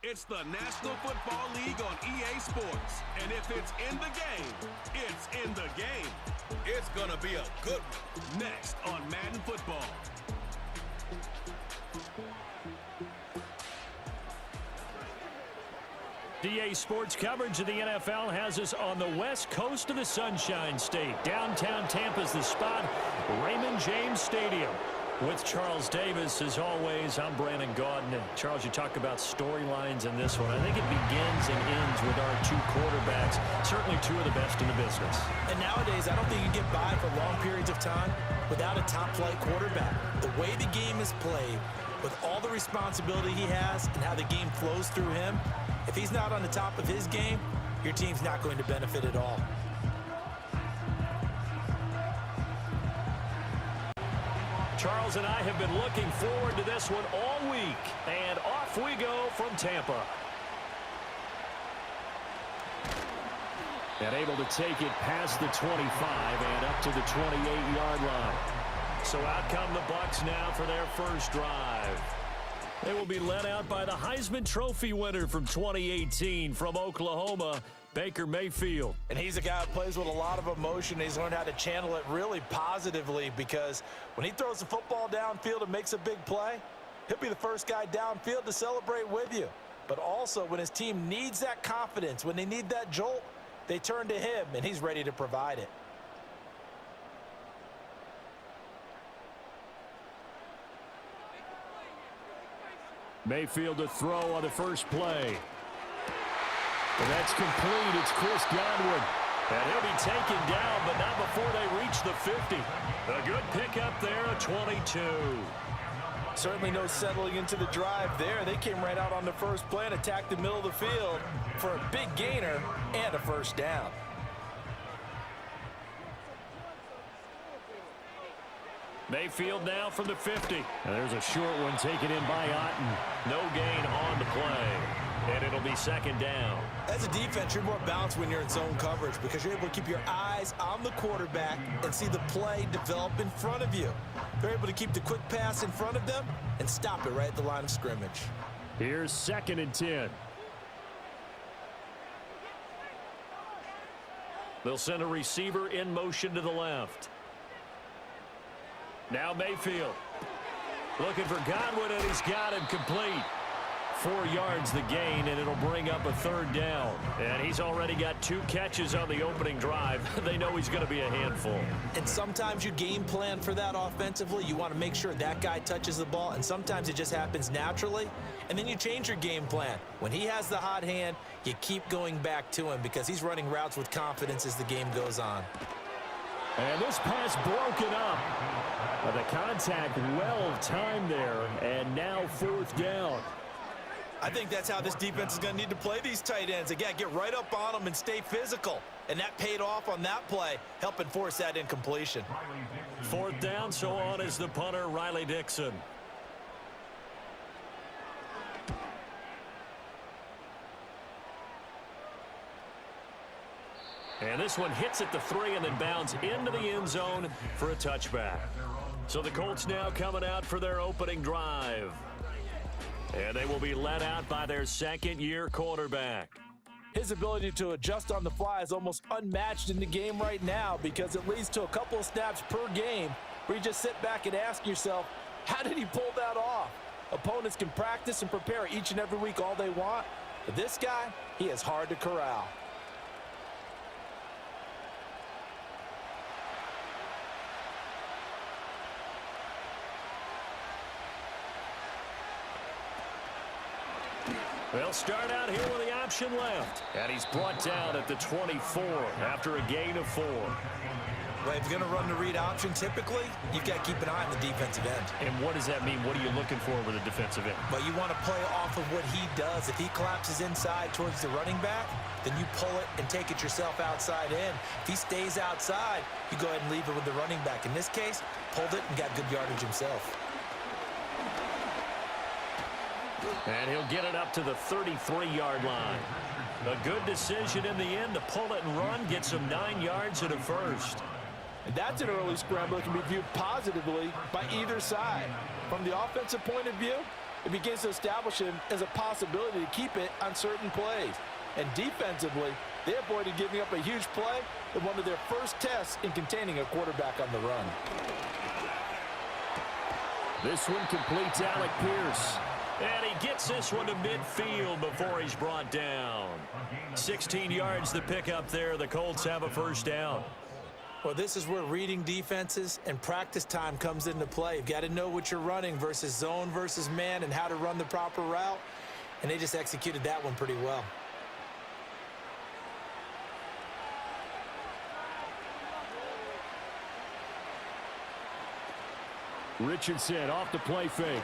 It's the National Football League on EA Sports. And if it's in the game, it's in the game. It's going to be a good one. Next on Madden Football. EA Sports coverage of the NFL has us on the west coast of the Sunshine State. Downtown Tampa's the spot, Raymond James Stadium. With Charles Davis, as always, I'm Brandon Gaudin. And Charles, you talk about storylines in this one. I think it begins and ends with our two quarterbacks, certainly two of the best in the business. And nowadays, I don't think you get by for long periods of time without a top-flight quarterback. The way the game is played, with all the responsibility he has and how the game flows through him, if he's not on the top of his game, your team's not going to benefit at all. Charles and I have been looking forward to this one all week. And off we go from Tampa. And able to take it past the 25 and up to the 28-yard line. So out come the Bucs now for their first drive. They will be led out by the Heisman Trophy winner from 2018 from Oklahoma, Baker Mayfield. And he's a guy who plays with a lot of emotion. He's learned how to channel it really positively, because when he throws the football downfield and makes a big play, he'll be the first guy downfield to celebrate with you. But also, when his team needs that confidence, when they need that jolt, they turn to him, and he's ready to provide it. Mayfield to throw on the first play. And that's complete. It's Chris Godwin. And he'll be taken down, but not before they reach the 50. A good pickup there, a 22. Certainly no settling into the drive there. They came right out on the first play and attacked the middle of the field for a big gainer and a first down. Mayfield now from the 50. And there's a short one taken in by Otten. No gain on the play. And it'll be second down. As a defense, you're more balanced when you're in zone coverage, because you're able to keep your eyes on the quarterback and see the play develop in front of you. They're able to keep the quick pass in front of them and stop it right at the line of scrimmage. Here's 2nd and 10. They'll send a receiver in motion to the left. Now Mayfield looking for Godwin, and he's got him complete. 4 yards the gain, and it'll bring up a third down. And he's already got 2 catches on the opening drive. They know he's going to be a handful. And sometimes you game plan for that offensively. You want to make sure that guy touches the ball, and sometimes it just happens naturally. And then you change your game plan. When he has the hot hand, you keep going back to him, because he's running routes with confidence as the game goes on. And this pass broken up. The contact well timed there, and now 4th down. I think that's how this defense is going to need to play these tight ends. Again, get right up on them and stay physical. And that paid off on that play, helping force that incompletion. 4th down, so on is the punter, Riley Dixon. And this one hits at the 3 and then bounds into the end zone for a touchback. So the Colts now coming out for their opening drive. And they will be led out by their 2nd-year quarterback. His ability to adjust on the fly is almost unmatched in the game right now, because it leads to a couple of snaps per game where you just sit back and ask yourself, how did he pull that off? Opponents can practice and prepare each and every week all they want, but this guy, he is hard to corral. They'll start out here with the option left. And he's brought down at the 24 after a gain of 4. Well, if you're going to run the read option, typically, you've got to keep an eye on the defensive end. And what does that mean? What are you looking for with a defensive end? Well, you want to play off of what he does. If he collapses inside towards the running back, then you pull it and take it yourself outside in. If he stays outside, you go ahead and leave it with the running back. In this case, pulled it and got good yardage himself. And he'll get it up to the 33-yard line. A good decision in the end to pull it and run, get some 9 yards and a first. And that's an early scramble that can be viewed positively by either side. From the offensive point of view, it begins to establish him as a possibility to keep it on certain plays. And defensively, they avoided giving up a huge play in one of their first tests in containing a quarterback on the run. This one completes Alec Pierce. And he gets this one to midfield before he's brought down. 16 yards to pick up there. The Colts have a first down. Well, this is where reading defenses and practice time comes into play. You've got to know what you're running versus zone versus man and how to run the proper route. And they just executed that one pretty well. Richardson off the play fake.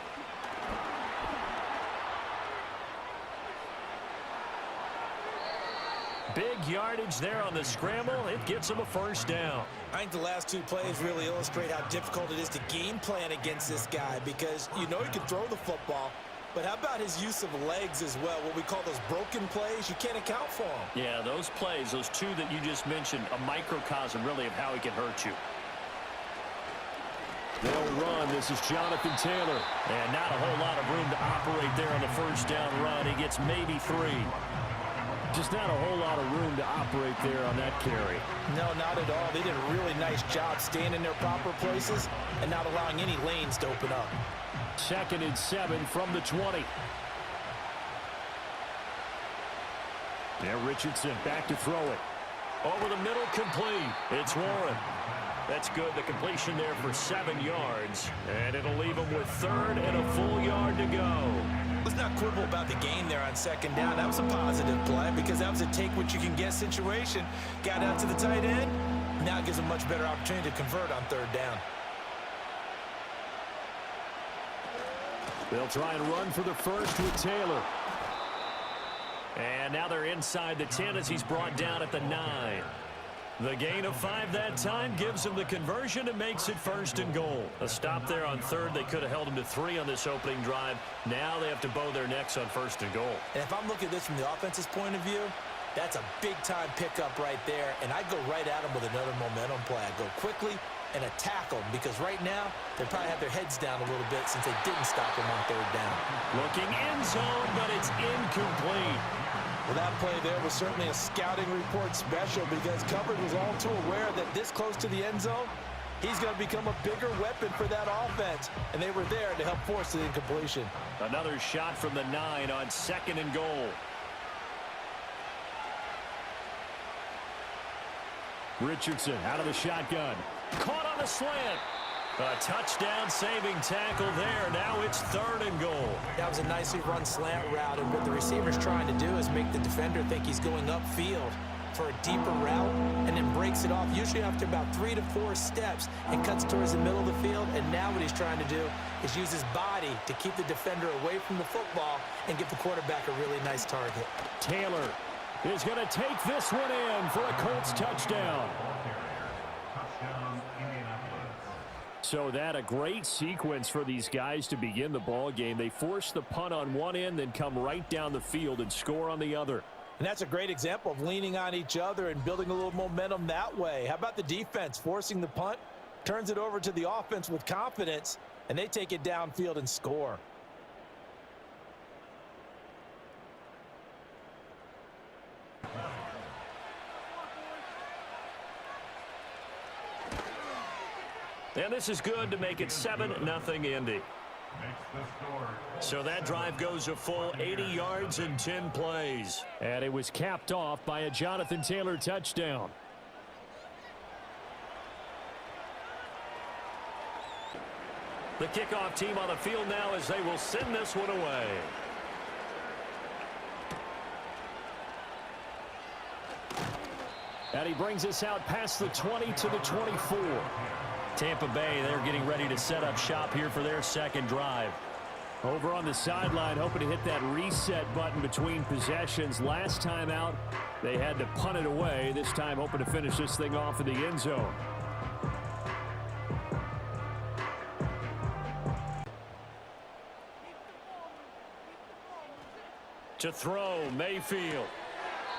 Big yardage there on the scramble. It gets him a first down. I think the last two plays really illustrate how difficult it is to game plan against this guy because you know he can throw the football, but how about his use of legs as well? What we call those broken plays, you can't account for them. Yeah, those plays, those two that you just mentioned, a microcosm really of how he can hurt you. They'll run. This is Jonathan Taylor. And not a whole lot of room to operate there on the first down run. He gets maybe 3. Just not a whole lot of room to operate there on that carry. No, not at all. They did a really nice job staying in their proper places and not allowing any lanes to open up. 2nd and 7 from the 20. There, Richardson back to throw it. Over the middle, complete. It's Warren. That's good. The completion there for 7 yards. And it'll leave him with 3rd and a full yard to go. Let's not quibble about the gain there on 2nd down. That was a positive play because that was a take-what-you-can-get situation. Got out to the tight end. Now it gives a much better opportunity to convert on 3rd down. They'll try and run for the first with Taylor. And now they're inside the 10 as he's brought down at the 9. The gain of 5 that time gives him the conversion and makes it 1st and goal. A stop there on 3rd. They could have held him to 3 on this opening drive. Now they have to bow their necks on 1st and goal. And if I'm looking at this from the offense's point of view, that's a big-time pickup right there. And I go right at him with another momentum play. I go quickly and attack them because right now they probably have their heads down a little bit since they didn't stop him on 3rd down. Looking end zone, but it's incomplete. Well, that play there was certainly a scouting report special because Covered was all too aware that this close to the end zone, he's going to become a bigger weapon for that offense. And they were there to help force the incompletion. Another shot from the 9 on 2nd and goal. Richardson out of the shotgun. Caught on the slant. A touchdown saving tackle there. Now it's 3rd and goal. That was a nicely run slant route, and what the receiver's trying to do is make the defender think he's going upfield for a deeper route and then breaks it off, usually after about 3 to 4 steps, and cuts towards the middle of the field. And now what he's trying to do is use his body to keep the defender away from the football and give the quarterback a really nice target. Taylor is going to take this one in for a Colts touchdown. So that a great sequence for these guys to begin the ball game. They force the punt on one end, then come right down the field and score on the other. And that's a great example of leaning on each other and building a little momentum that way. How about the defense forcing the punt, turns it over to the offense with confidence, and they take it downfield and score. And this is good to make it 7-0 Indy. So that drive goes a full 80 yards in 10 plays. And it was capped off by a Jonathan Taylor touchdown. The kickoff team on the field now as they will send this one away. And he brings us out past the 20 to the 24. Tampa Bay, they're getting ready to set up shop here for their second drive. Over on the sideline, hoping to hit that reset button between possessions. Last time out, they had to punt it away. This time, hoping to finish this thing off in the end zone. To throw, Mayfield.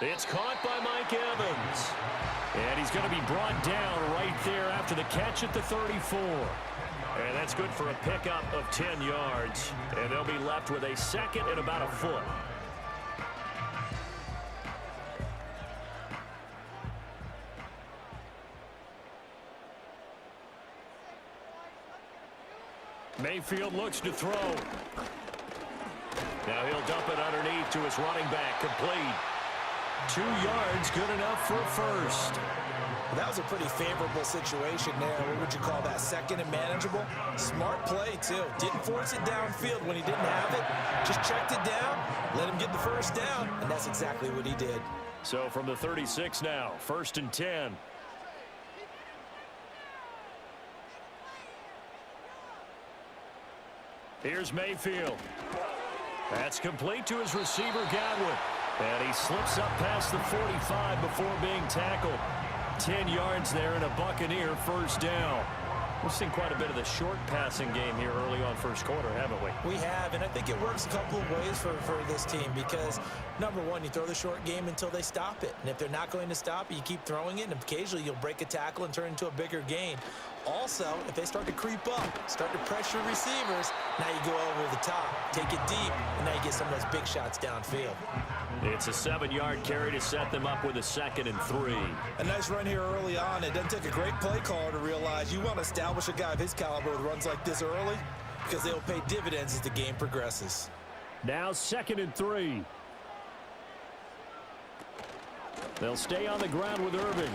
It's caught by Mike Evans. And he's going to be brought down right there after the catch at the 34. And that's good for a pickup of 10 yards. And they'll be left with a second and about a foot. Mayfield looks to throw. Now he'll dump it underneath to his running back. Complete. 2 yards, good enough for a first. That was a pretty favorable situation there. What would you call that? Second and manageable? Smart play, too. Didn't force it downfield when he didn't have it. Just checked it down, let him get the first down, and that's exactly what he did. So from the 36 now, 1st and 10. Here's Mayfield. That's complete to his receiver, Godwin. And he slips up past the 45 before being tackled. 10 yards there and a Buccaneer first down. We've seen quite a bit of the short passing game here early on first quarter, haven't we? We have, and I think it works a couple of ways for this team because, number one, you throw the short game until they stop it. And if they're not going to stop it, you keep throwing it, and occasionally you'll break a tackle and turn it into a bigger gain. Also, if they start to creep up, start to pressure receivers, now you go over the top, take it deep, and now you get some of those big shots downfield. It's a 7-yard carry to set them up with a 2nd and 3. A nice run here early on. It doesn't take a great play caller to realize you want to establish a guy of his caliber with runs like this early because they'll pay dividends as the game progresses. Now 2nd and 3. They'll stay on the ground with Irving.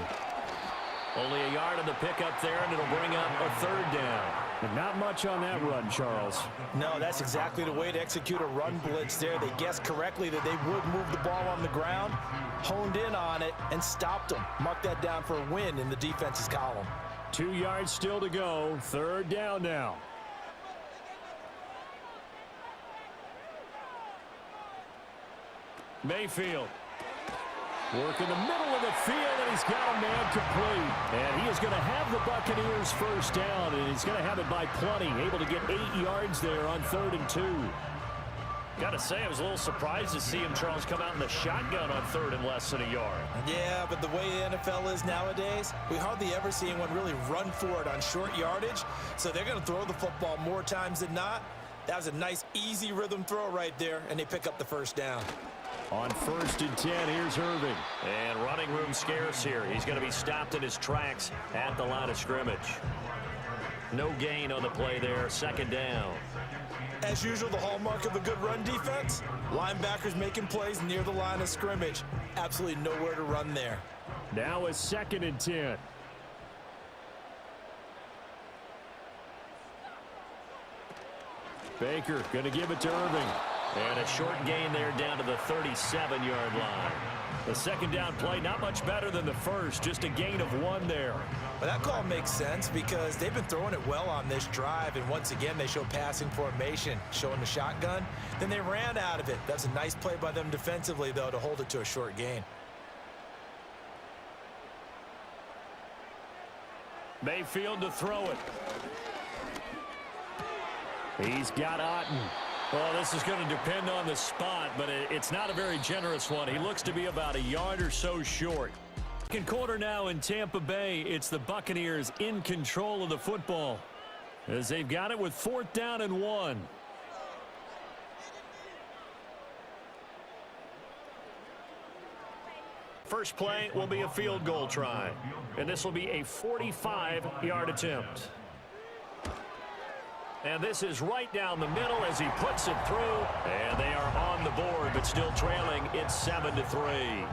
Only a yard on the pickup there, and it'll bring up a 3rd down. And not much on that run, Charles. No, that's exactly the way to execute a run blitz there. They guessed correctly that they would move the ball on the ground, honed in on it, and stopped them. Mark that down for a win in the defense's column. 2 yards still to go. 3rd down now. Mayfield. Work in the middle of the field, and he's got a man complete. And he is going to have the Buccaneers first down, and he's going to have it by plenty. Able to get 8 yards there on 3rd and 2. Got to say, I was a little surprised to see him, Charles, come out in the shotgun on 3rd and less than a yard. Yeah, but the way the NFL is nowadays, we hardly ever see anyone really run for it on short yardage. So they're going to throw the football more times than not. That was a nice, easy rhythm throw right there, and they pick up the first down. On 1st and 10, here's Irving. And running room scarce here. He's going to be stopped in his tracks at the line of scrimmage. No gain on the play there. 2nd down. As usual, the hallmark of a good run defense, linebackers making plays near the line of scrimmage. Absolutely nowhere to run there. Now a 2nd and 10. Baker going to give it to Irving. And a short gain there down to the 37-yard line. The 2nd down play, not much better than the first, just a gain of 1 there. Well, that call makes sense because they've been throwing it well on this drive, and once again they show passing formation, showing the shotgun. Then they ran out of it. That's a nice play by them defensively, though, to hold it to a short gain. Mayfield to throw it. He's got Otten. Well, this is going to depend on the spot, but it's not a very generous one. He looks to be about a yard or so short. Second quarter now in Tampa Bay. It's the Buccaneers in control of the football as they've got it with 4th down and 1. First play will be a field goal try, and this will be a 45-yard attempt. And this is right down the middle as he puts it through. And they are on the board, but still trailing. It's 7-3.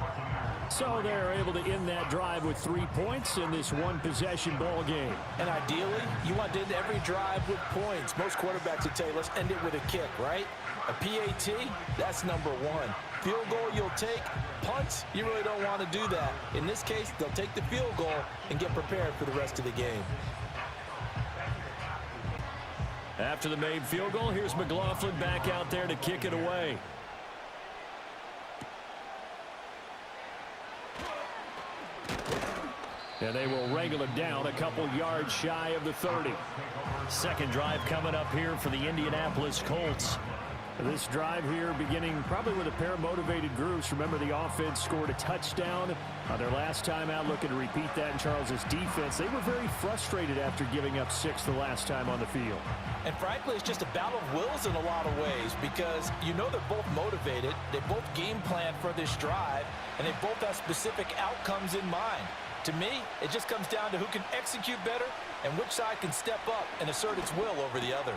So they're able to end that drive with 3 points in this one-possession ball game. And ideally, you want to end every drive with points. Most quarterbacks would tell you, let's end it with a kick, right? A PAT, that's number 1. Field goal you'll take. Punts, you really don't want to do that. In this case, they'll take the field goal and get prepared for the rest of the game. After the made field goal, here's McLaughlin back out there to kick it away. And they will wrangle it down a couple yards shy of the 30. Second drive coming up here for the Indianapolis Colts. This drive here beginning probably with a pair of motivated groups. Remember, the offense scored a touchdown their last time out, looking to repeat that in Charles's defense. They were very frustrated after giving up 6 the last time on the field. And frankly, it's just a battle of wills in a lot of ways because you know they're both motivated, they both game plan for this drive, and they both have specific outcomes in mind. To me, it just comes down to who can execute better and which side can step up and assert its will over the other.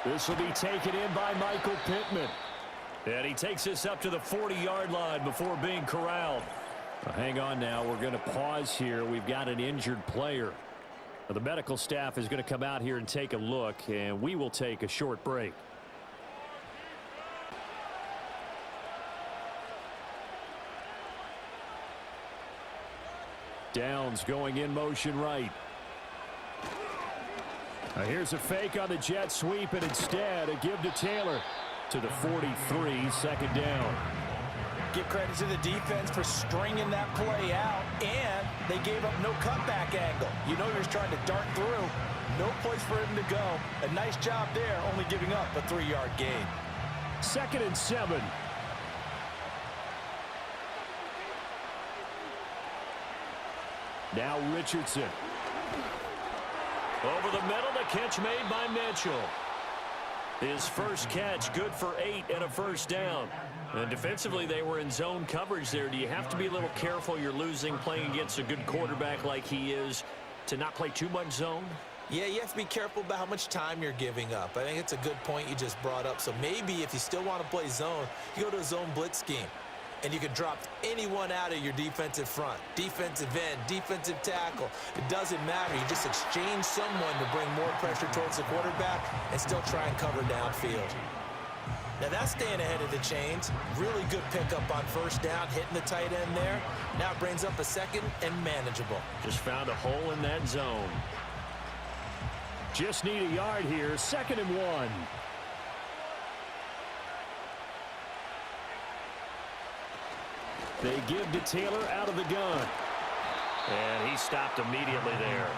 This will be taken in by Michael Pittman. And he takes this up to the 40-yard line before being corralled. Hang on now. We're going to pause here. We've got an injured player. The medical staff is going to come out here and take a look, and we will take a short break. Downs going in motion right. Here's a fake on the jet sweep, and instead a give to Taylor to the 43, second down. Give credit to the defense for stringing that play out, and they gave up no cutback angle. You know you're just trying to dart through. No place for him to go. A nice job there, only giving up a 3-yard gain. 2nd and 7. Now Richardson. Over the middle, the catch made by Mitchell. His first catch, good for 8 and a first down. And defensively, they were in zone coverage there. Do you have to be a little careful? You're losing playing against a good quarterback like he is to not play too much zone? Yeah, you have to be careful about how much time you're giving up. I think it's a good point you just brought up. So maybe if you still want to play zone, you go to a zone blitz scheme. And you can drop anyone out of your defensive front, defensive end, defensive tackle. It doesn't matter. You just exchange someone to bring more pressure towards the quarterback and still try and cover downfield. Now that's staying ahead of the chains. Really good pickup on first down, hitting the tight end there. Now it brings up a second and manageable. Just found a hole in that zone. Just need a yard here. 2nd and 1. They give to Taylor out of the gun. And he stopped immediately there.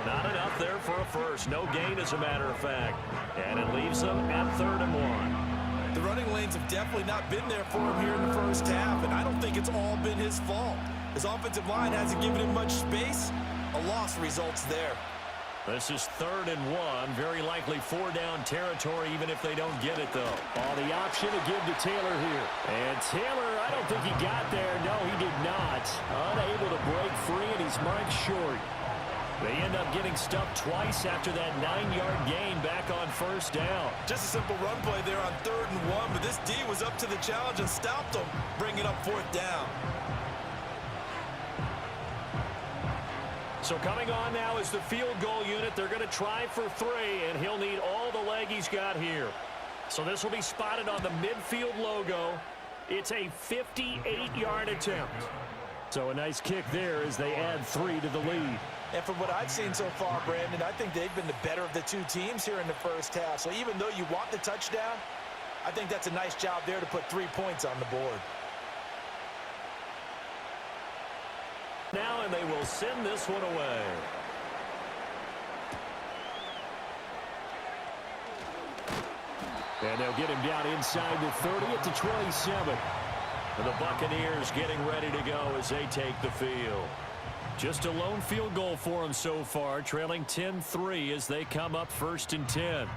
Not enough there for a first. No gain, as a matter of fact. And it leaves them at 3rd and 1. The running lanes have definitely not been there for him here in the first half, and I don't think it's all been his fault. His offensive line hasn't given him much space. A loss results there. This is 3rd and 1. Very likely 4-down territory, even if they don't get it, though. The option to give to Taylor here. And Taylor, I don't think he got there. No, he did not. Unable to break free, and he's marked short. They end up getting stuffed twice after that 9-yard gain back on first down. Just a simple run play there on 3rd and 1, but this D was up to the challenge and stopped him, bringing up 4th down. So coming on now is the field goal unit. They're going to try for 3, and he'll need all the leg he's got here. So this will be spotted on the midfield logo. It's a 58-yard attempt. So a nice kick there as they add 3 to the lead. And from what I've seen so far, Brandon, I think they've been the better of the two teams here in the first half. So even though you want the touchdown, I think that's a nice job there to put 3 points on the board. Now, and they will send this one away. And they'll get him down inside the 30 at the 27. And the Buccaneers getting ready to go as they take the field. Just a lone field goal for them so far, trailing 10-3 as they come up 1st and 10.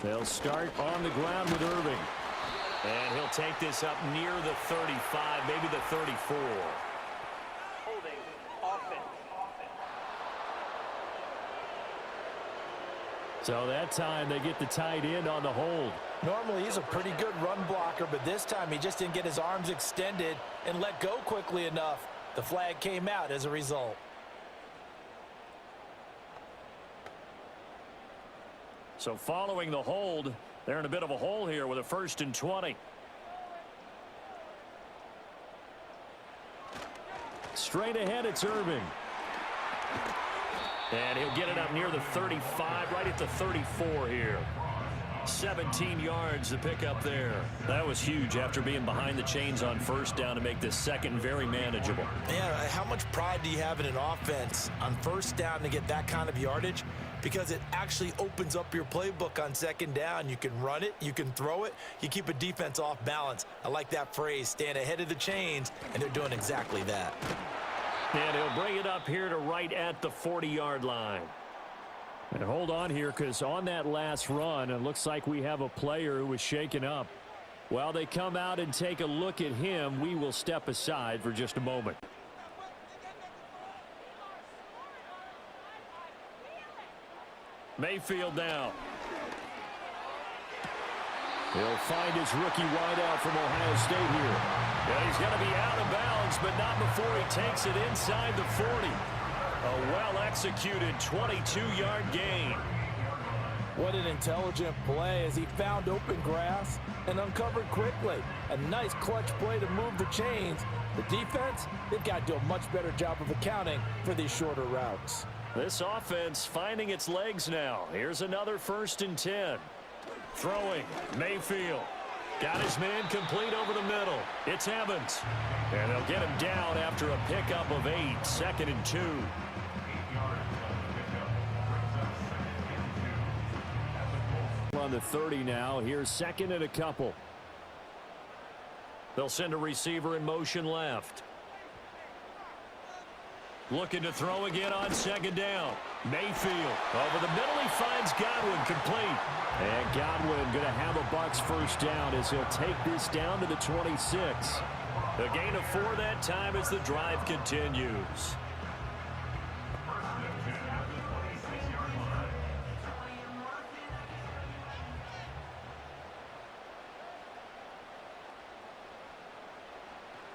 They'll start on the ground with Irving. And he'll take this up near the 35, maybe the 34. Holding offense. So that time they get the tight end on the hold. Normally he's a pretty good run blocker, but this time he just didn't get his arms extended and let go quickly enough. The flag came out as a result. So following the hold, they're in a bit of a hole here with a 1st and 20. Straight ahead, it's Irving. And he'll get it up near the 35, right at the 34 here. 17 yards to pick up there. That was huge after being behind the chains on first down to make this second very manageable. Yeah, how much pride do you have in an offense on first down to get that kind of yardage? Because it actually opens up your playbook on second down. You can run it, you can throw it, you keep a defense off balance. I like that phrase, stand ahead of the chains, and they're doing exactly that. And he'll bring it up here to right at the 40-yard line. And hold on here, because on that last run, it looks like we have a player who was shaken up. While they come out and take a look at him, we will step aside for just a moment. Mayfield now. He'll find his rookie wideout from Ohio State here. And he's going to be out of bounds, but not before he takes it inside the 40. A well-executed 22-yard gain. What an intelligent play as he found open grass and uncovered quickly. A nice clutch play to move the chains. The defense, they've got to do a much better job of accounting for these shorter routes. This offense finding its legs now. Here's another 1st and 10. Throwing, Mayfield. Got his man complete over the middle. It's Evans. And they'll get him down after a pickup of 8, 2nd and 2. On the 30 now. Here's 2nd and a couple. They'll send a receiver in motion left. Looking to throw again on 2nd down. Mayfield over the middle. He finds Godwin complete. And Godwin going to have a Bucs first down as he'll take this down to the 26. A gain of 4 that time as the drive continues.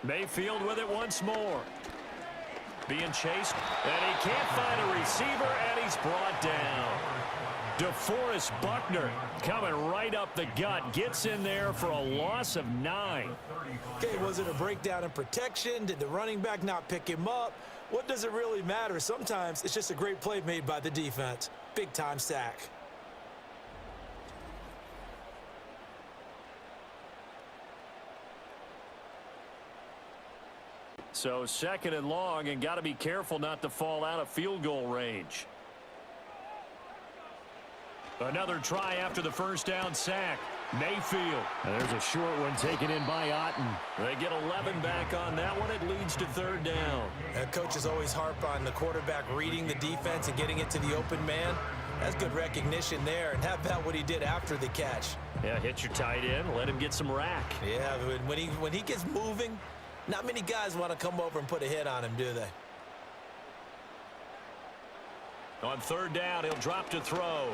Mayfield with it once more. Being chased, and he can't find a receiver, and he's brought down. DeForest Buckner coming right up the gut, gets in there for a loss of 9. Okay, was it a breakdown in protection? Did the running back not pick him up? What does it really matter? Sometimes it's just a great play made by the defense. Big-time sack. So 2nd and long, and got to be careful not to fall out of field goal range. Another try after the first down sack. Mayfield. And there's a short one taken in by Otten. They get 11 back on that one. It leads to 3rd down. Coaches always harp on the quarterback reading the defense and getting it to the open man. That's good recognition there. And how about what he did after the catch? Yeah, hit your tight end. Let him get some rack. Yeah, when he gets moving, not many guys want to come over and put a hit on him, do they? On 3rd down, he'll drop to throw.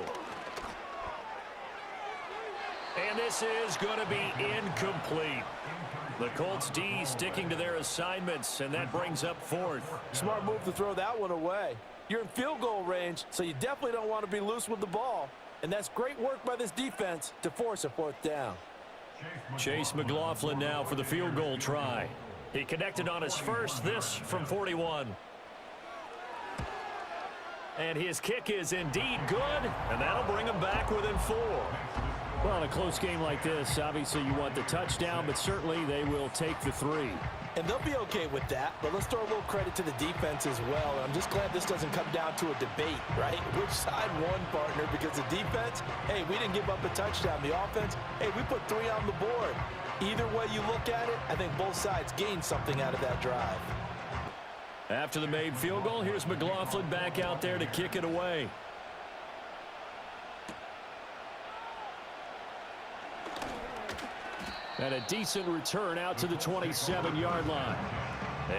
And this is going to be incomplete. The Colts D sticking to their assignments, and that brings up 4th. Smart move to throw that one away. You're in field goal range, so you definitely don't want to be loose with the ball. And that's great work by this defense to force a 4th down. Chase McLaughlin now for the field goal try. He connected on his first, this from 41. And his kick is indeed good, and that'll bring him back within 4. Well, in a close game like this, obviously you want the touchdown, but certainly they will take the 3. And they'll be okay with that, but let's throw a little credit to the defense as well. I'm just glad this doesn't come down to a debate, right? Which side won, partner? Because the defense, hey, we didn't give up a touchdown. The offense, hey, we put 3 on the board. Either way you look at it, I think both sides gained something out of that drive. After the made field goal, here's McLaughlin back out there to kick it away. And a decent return out to the 27-yard line.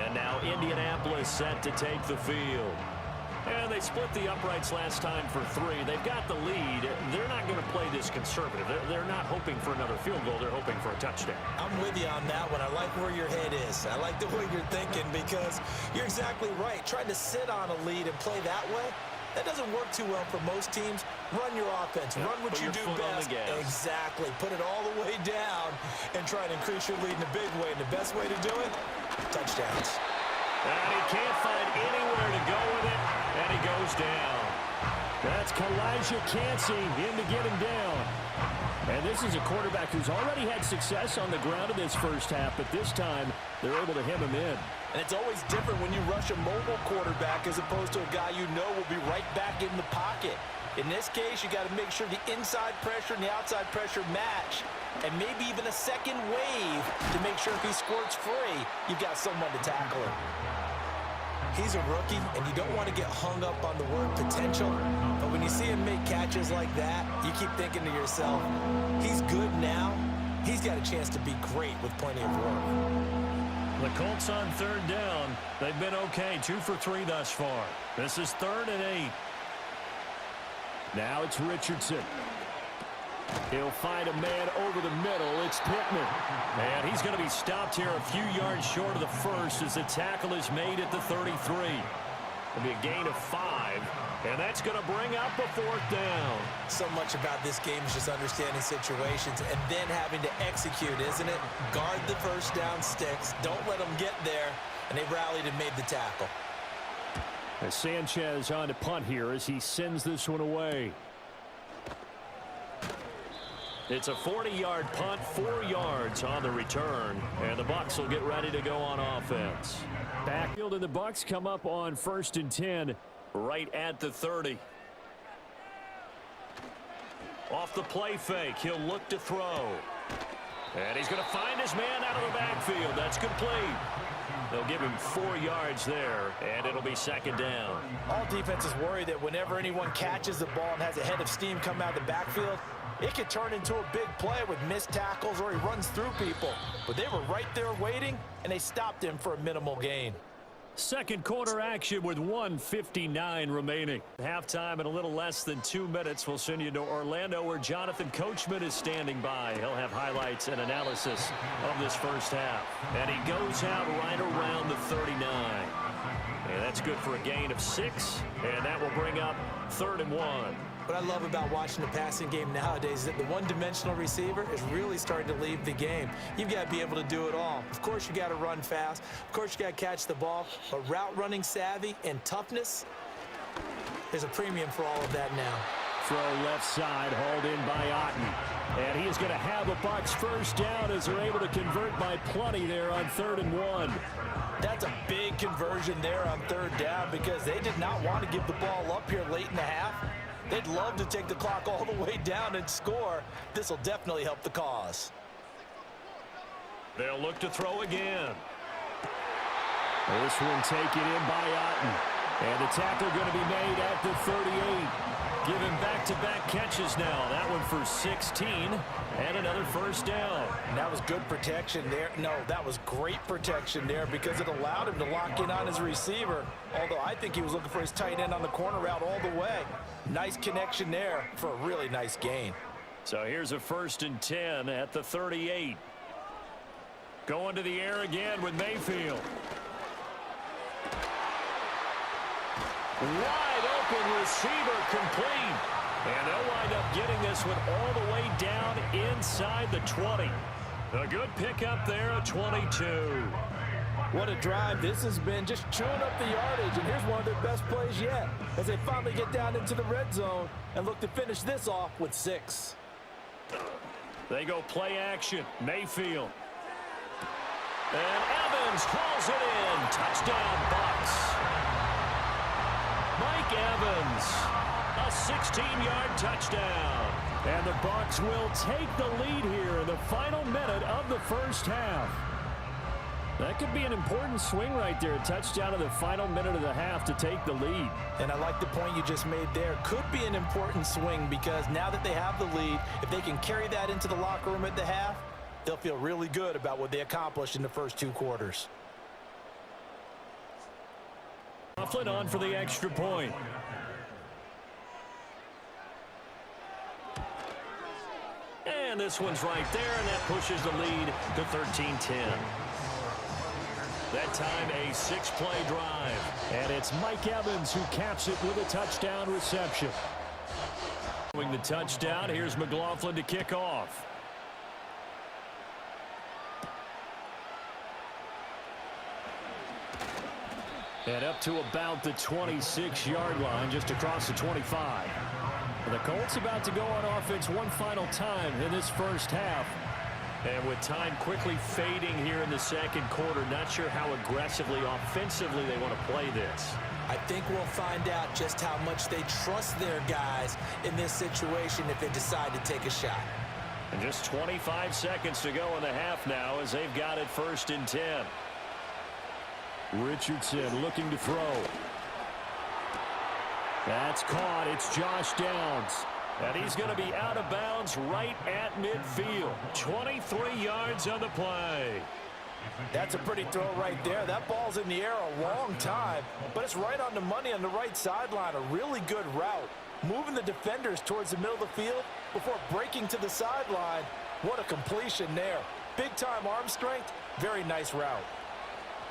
And now Indianapolis set to take the field. And they split the uprights last time for 3. They've got the lead. They're not going to play this conservative. They're not hoping for another field goal. They're hoping for a touchdown. I'm with you on that one. I like where your head is. I like the way you're thinking because you're exactly right. Trying to sit on a lead and play that way, that doesn't work too well for most teams. Run your offense. Run what you do best. Exactly. Put it all the way down and try to increase your lead in a big way. And the best way to do it, touchdowns. And he can't find anywhere to go with it, and he goes down. That's Kalijah Cansey in to get him down. And this is a quarterback who's already had success on the ground in this first half, but this time they're able to hem him in. And it's always different when you rush a mobile quarterback as opposed to a guy you know will be right back in the pocket. In this case, you got to make sure the inside pressure and the outside pressure match, and maybe even a second wave to make sure if he squirts free, you've got someone to tackle him. He's a rookie, and you don't want to get hung up on the word potential, but when you see him make catches like that, you keep thinking to yourself, he's good now. He's got a chance to be great with plenty of work. The Colts on third down. They've been okay, 2 for 3 thus far. This is 3rd and 8. Now it's Richardson. He'll find a man over the middle. It's Pittman. And he's going to be stopped here a few yards short of the first as the tackle is made at the 33. It'll be a gain of 5. And that's going to bring up a 4th down. So much about this game is just understanding situations and then having to execute, isn't it? Guard the first down sticks. Don't let them get there. And they rallied and made the tackle. As Sanchez on to punt here as he sends this one away. It's a 40-yard punt, 4 yards on the return, and the Bucs will get ready to go on offense. Backfield and the Bucs come up on 1st and 10 right at the 30. Off the play fake, he'll look to throw. And he's going to find his man out of the backfield. That's complete. They'll give him 4 yards there, and it'll be 2nd down. All defenses worry that whenever anyone catches the ball and has a head of steam come out of the backfield, it could turn into a big play with missed tackles or he runs through people. But they were right there waiting, and they stopped him for a minimal gain. Second quarter action with 1:59 remaining. Halftime in a little less than 2 minutes. We'll send you to Orlando where Jonathan Coachman is standing by. He'll have highlights and analysis of this first half. And he goes out right around the 39. And that's good for a gain of 6. And that will bring up 3rd and 1. What I love about watching the passing game nowadays is that the one-dimensional receiver is really starting to leave the game. You've got to be able to do it all. Of course, you got to run fast. Of course, you got to catch the ball. But route running savvy and toughness, there's a premium for all of that now. Throw left side, hauled in by Otten. And he is going to have a Bucs first down as they're able to convert by plenty there on 3rd and 1. That's a big conversion there on 3rd down because they did not want to give the ball up here late in the half. They'd love to take the clock all the way down and score. This will definitely help the cause. They'll look to throw again. This one taken in by Otten. And the tackle going to be made at the 38. Give him back-to-back catches now. That one for 16 and another first down. And that was good protection there. No, that was great protection there because it allowed him to lock in on his receiver. Although I think he was looking for his tight end on the corner route all the way. Nice connection there for a really nice gain. So here's a 1st and 10 at the 38. Going to the air again with Mayfield. Wide open receiver complete. And they'll wind up getting this one all the way down inside the 20. A good pickup there at 22. What a drive this has been, just chewing up the yardage. And here's one of their best plays yet as they finally get down into the red zone and look to finish this off with 6. They go play action. Mayfield. And Evans calls it in. Touchdown, Bucs. Mike Evans, a 16-yard touchdown. And the Bucs will take the lead here in the final minute of the first half. That could be an important swing right there. A touchdown in the final minute of the half to take the lead. And I like the point you just made there. Could be an important swing because now that they have the lead, if they can carry that into the locker room at the half, they'll feel really good about what they accomplished in the first 2 quarters. Coughlin on for the extra point. And this one's right there, and that pushes the lead to 13-10. That time a 6-play drive. And it's Mike Evans who caps it with a touchdown reception. Following the touchdown, here's McLaughlin to kick off. And up to about the 26-yard line, just across the 25. The Colts about to go on offense one final time in this first half. And with time quickly fading here in the second quarter, not sure how aggressively, offensively they want to play this. I think we'll find out just how much they trust their guys in this situation if they decide to take a shot. And just 25 seconds to go in the half now as they've got it 1st and 10. Richardson looking to throw. That's caught. It's Josh Downs. And he's going to be out of bounds right at midfield. 23 yards on the play. That's a pretty throw right there. That ball's in the air a long time, but it's right on the money on the right sideline. A really good route. Moving the defenders towards the middle of the field before breaking to the sideline. What a completion there. Big-time arm strength. Very nice route.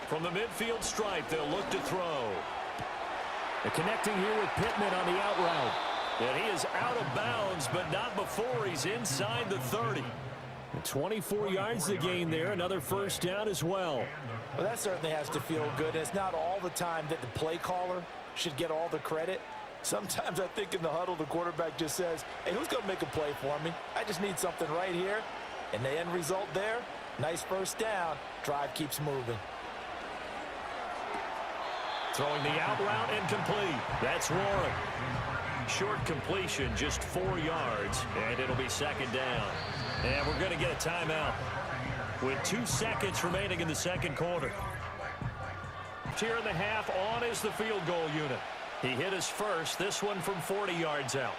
From the midfield stripe, they'll look to throw. They're connecting here with Pittman on the out route. And he is out of bounds, but not before he's inside the 30. 24 yards to gain there. Another first down as well. Well, that certainly has to feel good. It's not all the time that the play caller should get all the credit. Sometimes I think in the huddle, the quarterback just says, hey, who's going to make a play for me? I just need something right here. And the end result there, nice first down. Drive keeps moving. Throwing the out route and complete. That's Warren. Short completion, just 4 yards, and it'll be 2nd down. And we're going to get a timeout with 2 seconds remaining in the second quarter. Here in the half, on is the field goal unit. He hit his first, this one from 40 yards out.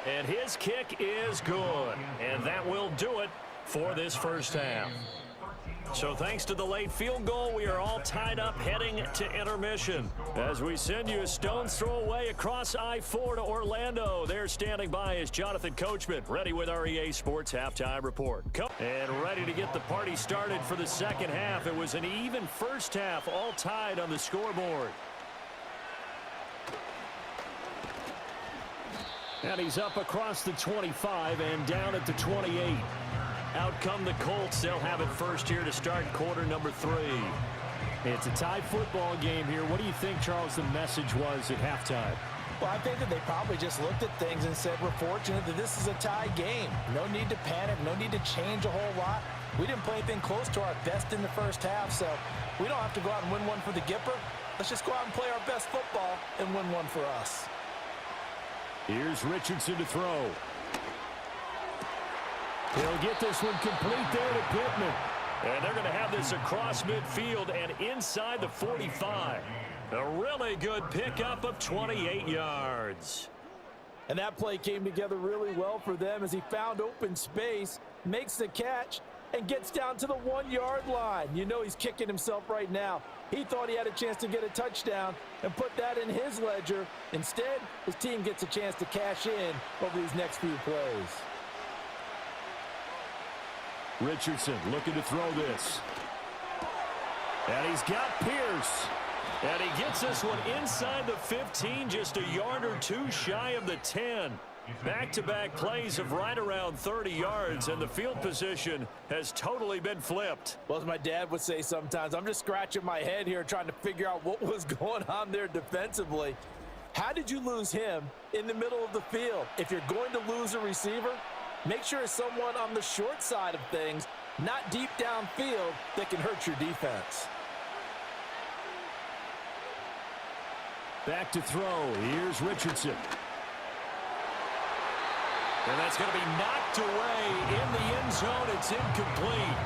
And his kick is good, and that will do it for this first half. So thanks to the late field goal, we are all tied up heading to intermission. As we send you a stone's throw away across I-4 to Orlando. There standing by is Jonathan Coachman, ready with our EA Sports Halftime Report. And ready to get the party started for the second half. It was an even first half, all tied on the scoreboard. And he's up across the 25 and down at the 28. Out come the Colts. They'll have it first here to start quarter number 3. It's a tie football game here. What do you think, Charles, the message was at halftime? Well, I think that they probably just looked at things and said, we're fortunate that this is a tie game. No need to panic. No need to change a whole lot. We didn't play anything close to our best in the first half, so we don't have to go out and win one for the Gipper. Let's just go out and play our best football and win one for us. Here's Richardson to throw. He'll get this one complete there to Pittman. And they're going to have this across midfield and inside the 45. A really good pickup of 28 yards. And that play came together really well for them as he found open space, makes the catch, and gets down to the 1-yard line. You know he's kicking himself right now. He thought he had a chance to get a touchdown and put that in his ledger. Instead, his team gets a chance to cash in over these next few plays. Richardson looking to throw this. And he's got Pierce. And he gets this one inside the 15, just a yard or two shy of the 10. Back-to-back plays of right around 30 yards, and the field position has totally been flipped. Well, as my dad would say sometimes, I'm just scratching my head here trying to figure out what was going on there defensively. How did you lose him in the middle of the field? If you're going to lose a receiver, make sure it's someone on the short side of things, not deep downfield, that can hurt your defense. Back to throw. Here's Richardson. And that's going to be knocked away in the end zone. It's incomplete.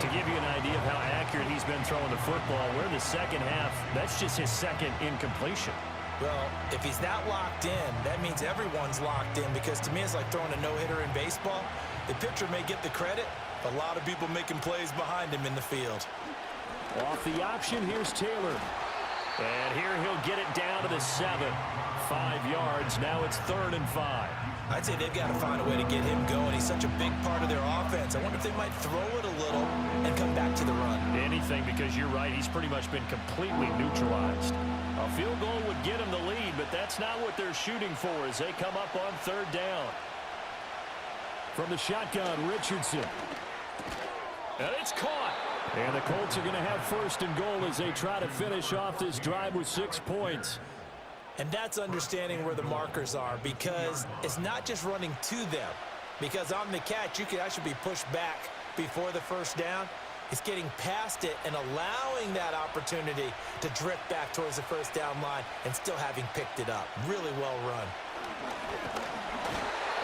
To give you an idea of how accurate he's been throwing the football, we're in the second half. That's just his second incompletion. Well, if he's that locked in, that means everyone's locked in, because to me it's like throwing a no-hitter in baseball. The pitcher may get the credit, but a lot of people making plays behind him in the field. Off the option, here's Taylor. And here he'll get it down to the 7. 5 yards. Now it's 3rd and 5. I'd say they've got to find a way to get him going. He's such a big part of their offense. I wonder if they might throw it a little and come back to the run. Anything, because you're right. He's pretty much been completely neutralized. A field goal would get him the lead, but that's not what they're shooting for as they come up on 3rd down. From the shotgun, Richardson. And it's caught. And the Colts are going to have 1st and goal as they try to finish off this drive with 6 points. And that's understanding where the markers are, because it's not just running to them. Because on the catch, you could actually be pushed back before the first down. It's getting past it and allowing that opportunity to drift back towards the first down line and still having picked it up. Really well run.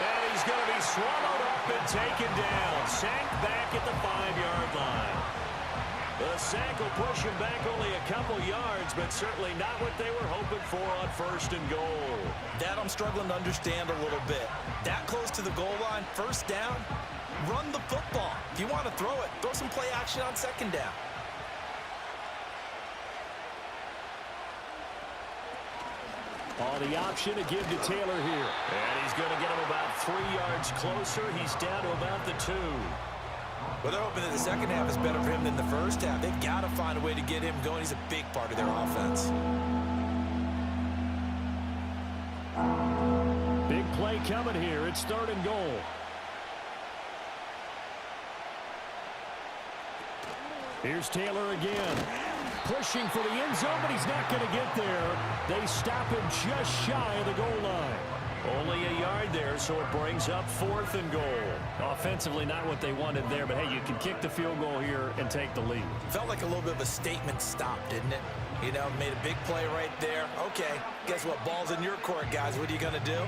And he's going to be swallowed up and taken down. Sank back at the 5-yard line. The sack will push him back only a couple yards, but certainly not what they were hoping for on 1st and goal. That I'm struggling to understand a little bit. That close to the goal line, first down, run the football. If you want to throw it, throw some play action on 2nd down. On the option to give to Taylor here. And he's going to get him about 3 yards closer. He's down to about the 2. Well, they're hoping that the second half is better for him than the first half. They've got to find a way to get him going. He's a big part of their offense. Big play coming here. It's 3rd and goal. Here's Taylor again. Pushing for the end zone, but he's not going to get there. They stop him just shy of the goal line. Only a yard there, so it brings up 4th and goal. Offensively, not what they wanted there, but hey, you can kick the field goal here and take the lead. Felt like a little bit of a statement stop, didn't it? You know, made a big play right there. Okay, guess what? Ball's in your court, guys. What are you going to do?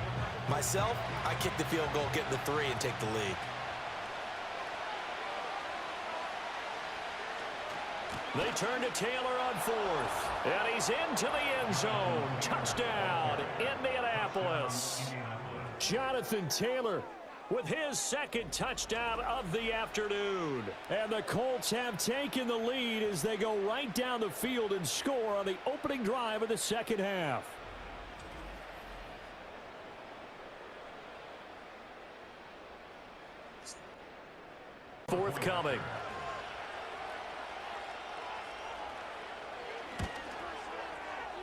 Myself, I kick the field goal, get the 3, and take the lead. They turn to Taylor on 4th. And he's into the end zone. Touchdown, Indianapolis. Jonathan Taylor with his 2nd touchdown of the afternoon. And the Colts have taken the lead as they go right down the field and score on the opening drive of the 2nd half. Forthcoming.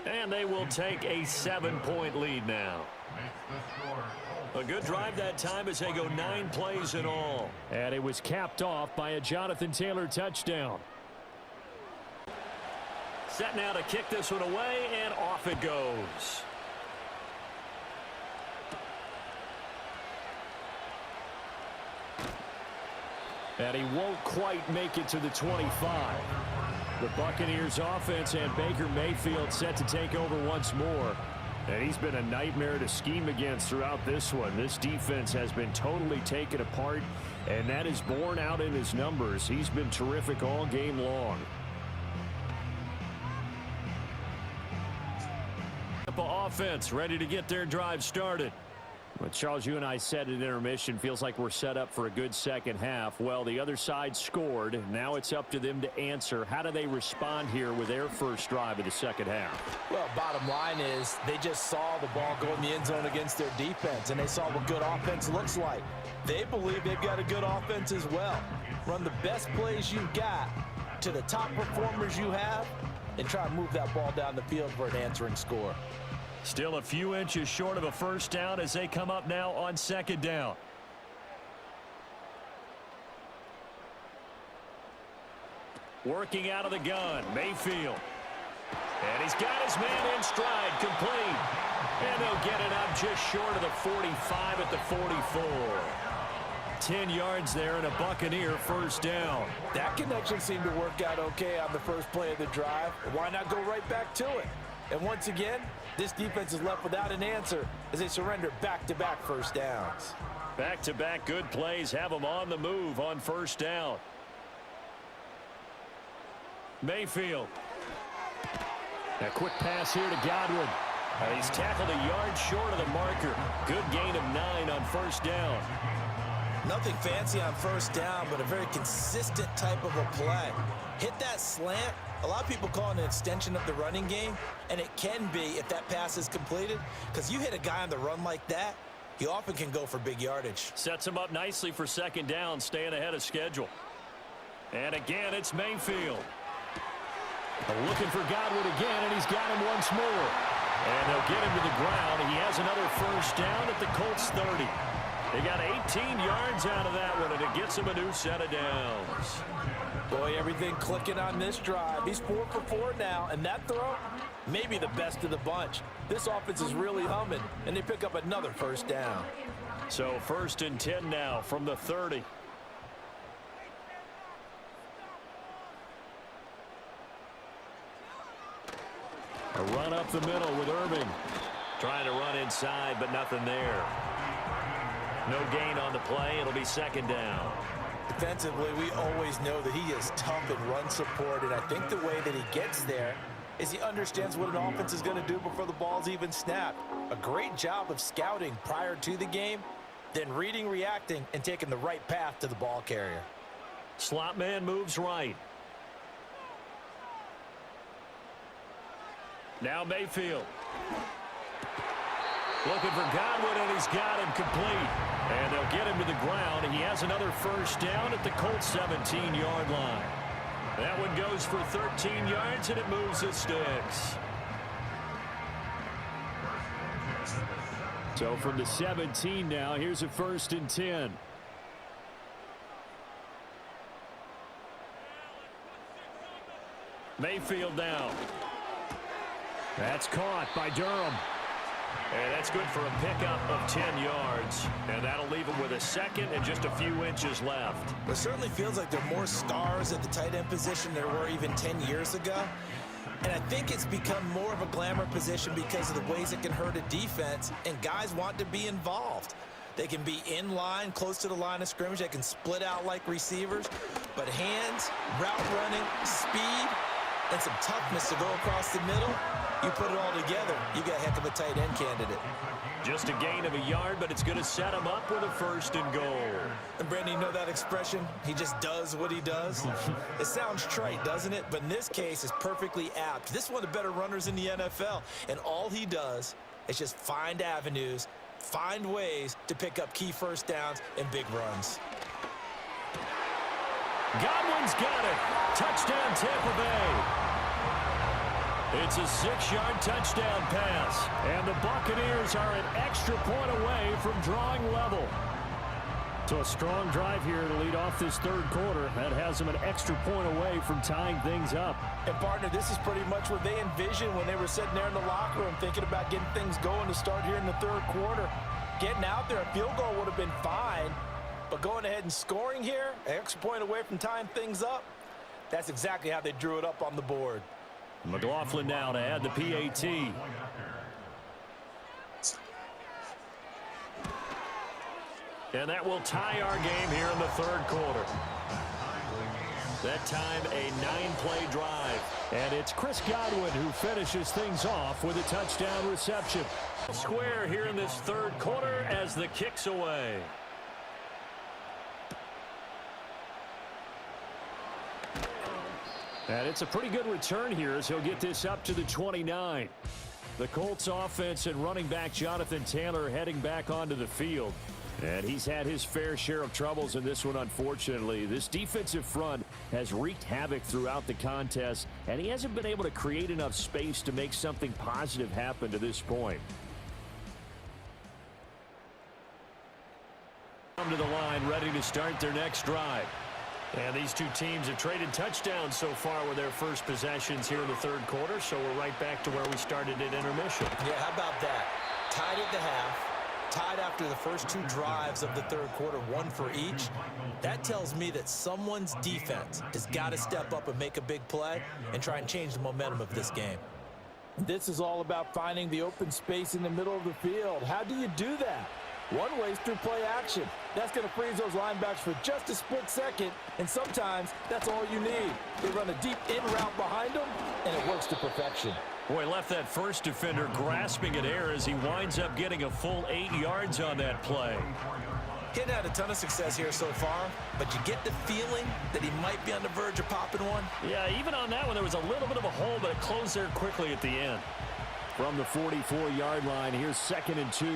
And they will take a 7-point lead now. A good drive that time as they go 9 plays in all. And it was capped off by a Jonathan Taylor touchdown. Set now to kick this one away, and off it goes. And he won't quite make it to the 25. The Buccaneers offense and Baker Mayfield set to take over once more. And he's been a nightmare to scheme against throughout this one. This defense has been totally taken apart, and that is borne out in his numbers. He's been terrific all game long. Offense ready to get their drive started. Well, Charles, you and I said at intermission, feels like we're set up for a good second half. Well, the other side scored. Now it's up to them to answer. How do they respond here with their first drive of the second half? Well, bottom line is they just saw the ball go in the end zone against their defense, and they saw what good offense looks like. They believe they've got a good offense as well. Run the best plays you've got to the top performers you have and try to move that ball down the field for an answering score. Still a few inches short of a first down as they come up now on 2nd down. Working out of the gun, Mayfield. And he's got his man in stride, complete. And they'll get it up just short of the 45 at the 44. 10 yards there and a Buccaneer first down. That connection seemed to work out okay on the first play of the drive. Why not go right back to it? And once again, this defense is left without an answer as they surrender back-to-back first downs. Back-to-back good plays have them on the move on first down. Mayfield. A quick pass here to Godwin. He's tackled a yard short of the marker. Good gain of 9 on first down. Nothing fancy on first down, but a very consistent type of a play. Hit that slant. A lot of people call it an extension of the running game, and it can be if that pass is completed, because you hit a guy on the run like that, he often can go for big yardage. Sets him up nicely for second down, staying ahead of schedule. And again, it's Mayfield. Looking for Godwin again, and he's got him once more. And they'll get him to the ground. He has another first down at the Colts 30. They got 18 yards out of that one, and it gets him a new set of downs. Boy, everything clicking on this drive. He's 4 for 4 now, and that throw, maybe the best of the bunch. This offense is really humming, and they pick up another first down. So 1st and 10 now from the 30. A run up the middle with Irving. Trying to run inside, but nothing there. No gain on the play. It'll be 2nd down. Defensively, we always know that he is tough in run support, and I think the way that he gets there is he understands what an offense is going to do before the ball's even snapped. A great job of scouting prior to the game, then reading, reacting, and taking the right path to the ball carrier. Slot man moves right. Now Mayfield. Looking for Godwin, and he's got him complete. And they'll get him to the ground. He has another first down at the Colts 17-yard line. That one goes for 13 yards, and it moves the sticks. So from the 17 now, here's a 1st and 10. Mayfield down. That's caught by Durham. And that's good for a pickup of 10 yards. And that'll leave him with a 2nd and just a few inches left. It certainly feels like there are more stars at the tight end position than there were even 10 years ago. And I think it's become more of a glamour position because of the ways it can hurt a defense, and guys want to be involved. They can be in line, close to the line of scrimmage. They can split out like receivers. But hands, route running, speed, and some toughness to go across the middle, you put it all together, you got a heck of a tight end candidate. Just a gain of a yard, but it's going to set him up with a 1st and goal. And Brandon, you know that expression? He just does what he does. It sounds trite, doesn't it? But in this case, it's perfectly apt. This is one of the better runners in the NFL, and all he does is just find avenues, find ways to pick up key first downs and big runs. Godwin's got it. Touchdown, Tampa Bay. It's a 6-yard touchdown pass. And the Buccaneers are an extra point away from drawing level. So a strong drive here to lead off this 3rd quarter. That has them an extra point away from tying things up. And, partner, this is pretty much what they envisioned when they were sitting there in the locker room thinking about getting things going to start here in the 3rd quarter. Getting out there, a field goal would have been fine. But going ahead and scoring here, an extra point away from tying things up, that's exactly how they drew it up on the board. McLaughlin now to add the PAT. And that will tie our game here in the 3rd quarter. That time a 9-play drive. And it's Chris Godwin who finishes things off with a touchdown reception. Square here in this 3rd quarter as the kick's away. And it's a pretty good return here as he'll get this up to the 29. The Colts offense and running back Jonathan Taylor heading back onto the field. And he's had his fair share of troubles in this one, unfortunately. This defensive front has wreaked havoc throughout the contest, and he hasn't been able to create enough space to make something positive happen to this point. Come to the line, ready to start their next drive. And these two teams have traded touchdowns so far with their first possessions here in the 3rd quarter, so we're right back to where we started at intermission. Yeah, how about that? Tied at the half, tied after the first 2 drives of the 3rd quarter, 1 for each. That tells me that someone's defense has got to step up and make a big play and try and change the momentum of this game. This is all about finding the open space in the middle of the field. How do you do that? One way is through play action. That's going to freeze those linebackers for just a split second, and sometimes that's all you need. They run a deep in route behind them, and it works to perfection. Boy, left that first defender grasping at air as he winds up getting a full 8 yards on that play. Hadn't had a ton of success here so far, but you get the feeling that he might be on the verge of popping one. Yeah, even on that one, there was a little bit of a hole, but it closed there quickly at the end. From the 44-yard line, here's 2nd and 2.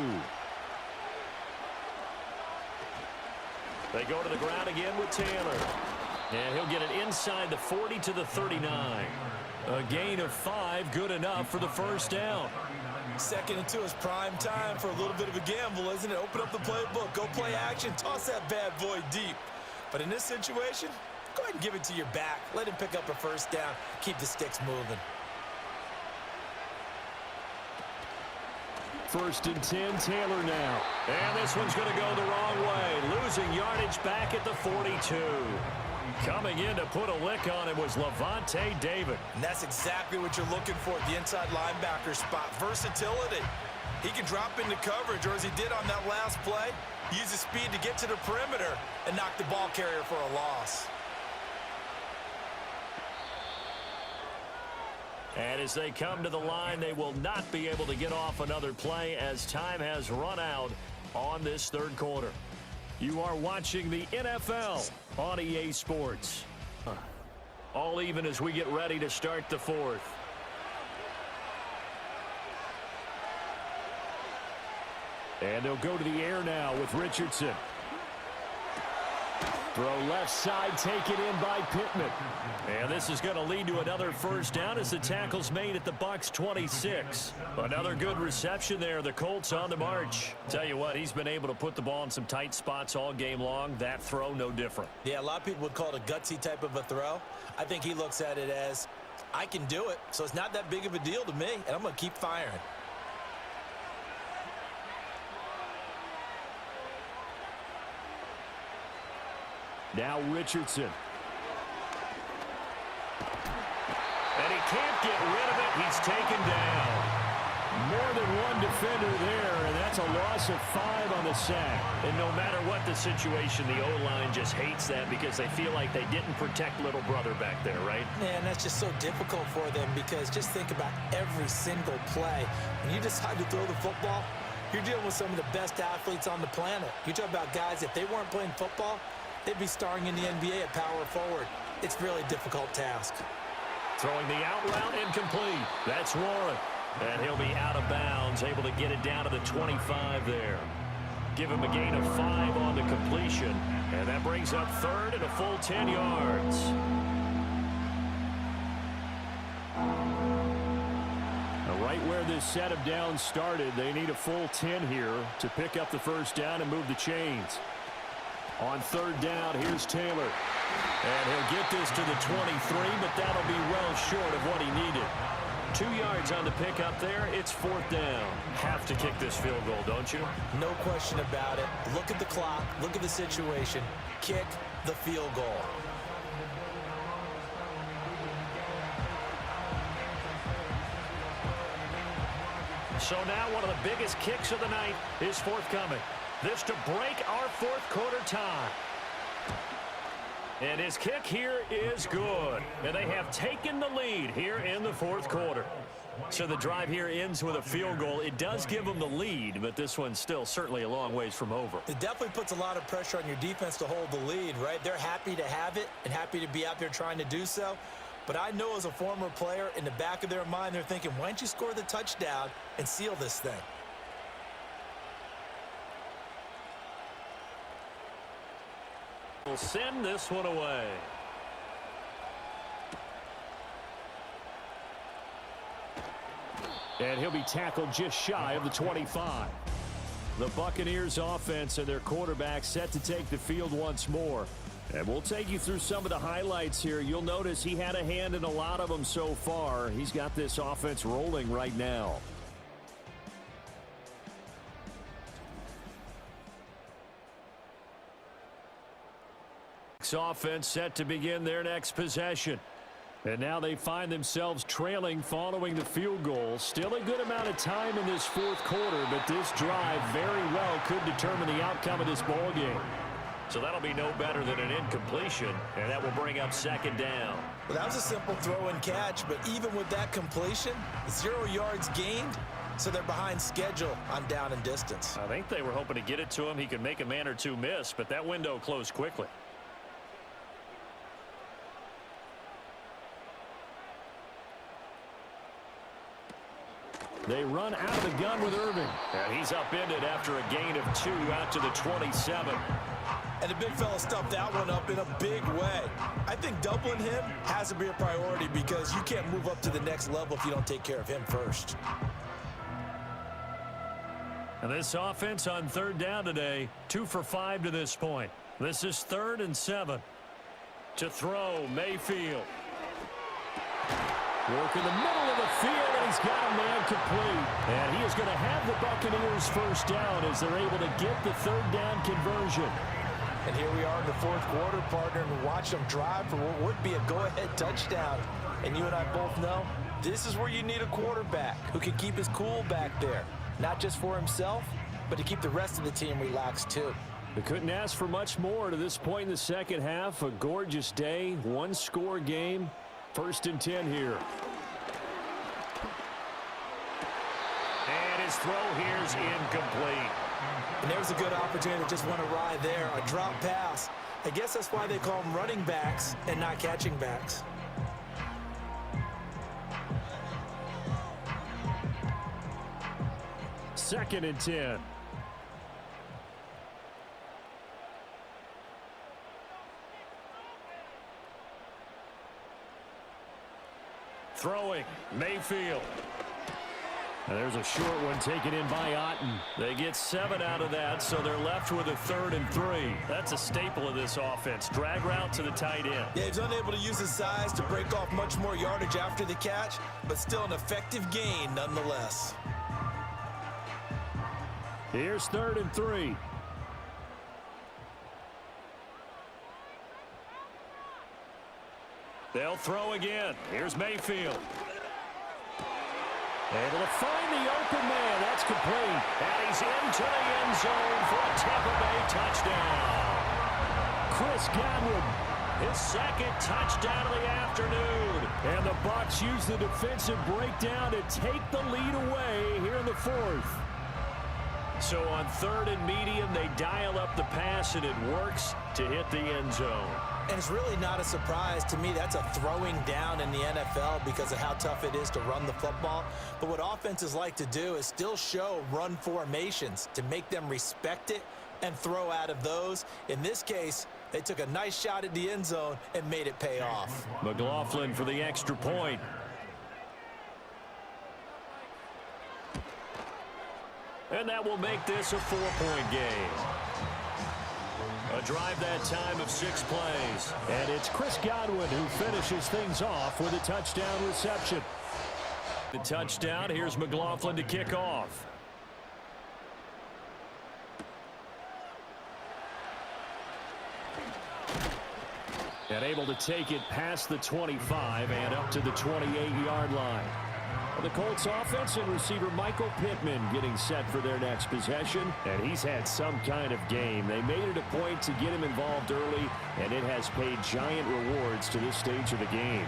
They go to the ground again with Taylor. And he'll get it inside the 40 to the 39. A gain of 5, good enough for the first down. 2nd and 2 is prime time for a little bit of a gamble, isn't it? Open up the playbook, go play action, toss that bad boy deep. But in this situation, go ahead and give it to your back. Let him pick up a first down, keep the sticks moving. 1st and 10. Taylor now. And this one's going to go the wrong way. Losing yardage back at the 42. Coming in to put a lick on it was Lavonte David. And that's exactly what you're looking for at the inside linebacker spot. Versatility. He can drop into coverage, or as he did on that last play, use his speed to get to the perimeter and knock the ball carrier for a loss. And as they come to the line, they will not be able to get off another play as time has run out on this 3rd quarter. You are watching the NFL on EA Sports. All even as we get ready to start the 4th. And they'll go to the air now with Richardson. Throw left side, taken in by Pittman. And this is going to lead to another 1st down as the tackle's made at the Bucs 26. Another good reception there. The Colts on the march. Tell you what, he's been able to put the ball in some tight spots all game long. That throw, no different. Yeah, a lot of people would call it a gutsy type of a throw. I think he looks at it as, I can do it, so it's not that big of a deal to me, and I'm going to keep firing. Now Richardson. And he can't get rid of it. He's taken down. More than one defender there, and that's a loss of 5 on the sack. And no matter what the situation, the O-line just hates that because they feel like they didn't protect little brother back there, right? Man, that's just so difficult for them because just think about every single play. When you decide to throw the football, you're dealing with some of the best athletes on the planet. You talk about guys, if they weren't playing football, they'd be starring in the NBA at power forward. It's a really difficult task. Throwing the out route incomplete. That's Warren. And he'll be out of bounds, able to get it down to the 25 there. Give him a gain of 5 on the completion. And that brings up 3rd and a full 10 yards. Now right where this set of downs started, they need a full 10 here to pick up the 1st down and move the chains. On 3rd down, here's Taylor. And he'll get this to the 23, but that'll be well short of what he needed. 2 yards on the pickup there. It's 4th down. Have to kick this field goal, don't you? No question about it. Look at the clock. Look at the situation. Kick the field goal. So now one of the biggest kicks of the night is forthcoming. This to break our 4th quarter tie. And his kick here is good. And they have taken the lead here in the 4th quarter. So the drive here ends with a field goal. It does give them the lead, but this one's still certainly a long ways from over. It definitely puts a lot of pressure on your defense to hold the lead, right? They're happy to have it and happy to be out there trying to do so. But I know as a former player, in the back of their mind, they're thinking, why don't you score the touchdown and seal this thing? We'll send this one away. And he'll be tackled just shy of the 25. The Buccaneers offense and their quarterback set to take the field once more. And we'll take you through some of the highlights here. You'll notice he had a hand in a lot of them so far. He's got this offense rolling right now. Offense set to begin their next possession. And now they find themselves trailing following the field goal. Still a good amount of time in this 4th quarter, but this drive very well could determine the outcome of this ball game. So that'll be no better than an incompletion, and that will bring up 2nd down. Well, that was a simple throw and catch, but even with that completion, 0 yards gained, so they're behind schedule on down and distance. I think they were hoping to get it to him. He could make a man or two miss, but that window closed quickly. They run out of the gun with Irving. And he's upended after a gain of 2 out to the 27. And the big fella stuffed that one up in a big way. I think doubling him has to be a priority because you can't move up to the next level if you don't take care of him first. And this offense on 3rd down today, 2 for 5 to this point. This is 3rd and 7. To throw, Mayfield. Work in the middle of the field, and he's got a man complete. And he is going to have the Buccaneers first down as they're able to get the third down conversion. And here we are in the fourth quarter, partner, and watch them drive for what would be a go-ahead touchdown. And you and I both know this is where you need a quarterback who can keep his cool back there, not just for himself, but to keep the rest of the team relaxed too. They couldn't ask for much more to this point in the second half. A gorgeous day, one-score game. 1st and 10 here. And his throw here's incomplete. And there's a good opportunity to just want to ride there, a drop pass. I guess that's why they call them running backs and not catching backs. Second and 10. Throwing, Mayfield. And there's a short one taken in by Otten. They get 7 out of that, so they're left with a 3rd and 3. That's a staple of this offense. Drag route to the tight end. Yeah, he's unable to use his size to break off much more yardage after the catch, but still an effective gain nonetheless. Here's 3rd and 3. They'll throw again. Here's Mayfield. Able to find the open man. That's complete. And he's into the end zone for a Tampa Bay touchdown. Chris Godwin, his 2nd touchdown of the afternoon. And the Bucs use the defensive breakdown to take the lead away here in the 4th. So on 3rd and medium, they dial up the pass, and it works to hit the end zone. And it's really not a surprise to me. That's a throwing down in the NFL because of how tough it is to run the football. But what offenses like to do is still show run formations to make them respect it and throw out of those. In this case, they took a nice shot at the end zone and made it pay off. McLaughlin for the extra point. And that will make this a 4-point game. A drive that time of 6 plays. And it's Chris Godwin who finishes things off with a touchdown reception. The touchdown, here's McLaughlin to kick off. And able to take it past the 25 and up to the 28-yard line. The Colts offense and receiver Michael Pittman getting set for their next possession, and he's had some kind of game. They made it a point to get him involved early, and it has paid giant rewards to this stage of the game.